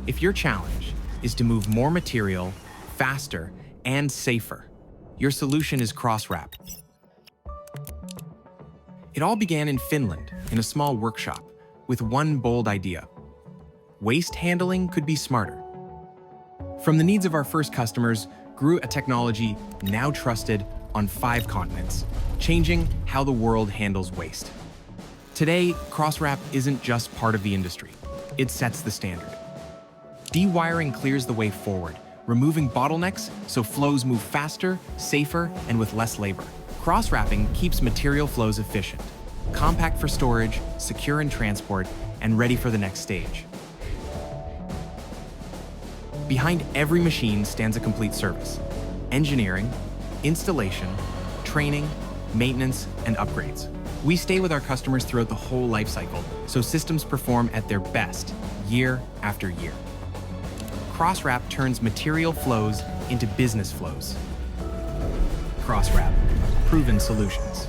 If your challenge is to move more material, faster, and safer, your solution is crosswrap. It all began in Finland, in a small workshop, with one bold idea. Waste handling could be smarter. From the needs of our first customers grew a technology now trusted on 5 continents, changing how the world handles waste. Today, crosswrap isn't just part of the industry, it sets the standard. Dewiring clears the way forward, removing bottlenecks so flows move faster, safer, and with less labor. Crosswrapping keeps material flows efficient, compact for storage, secure in transport, and ready for the next stage. Behind every machine stands a complete service: engineering, installation, training, maintenance, and upgrades. We stay with our customers throughout the whole life cycle, so systems perform at their best year after year. Crosswrap turns material flows into business flows. Crosswrap, proven solutions.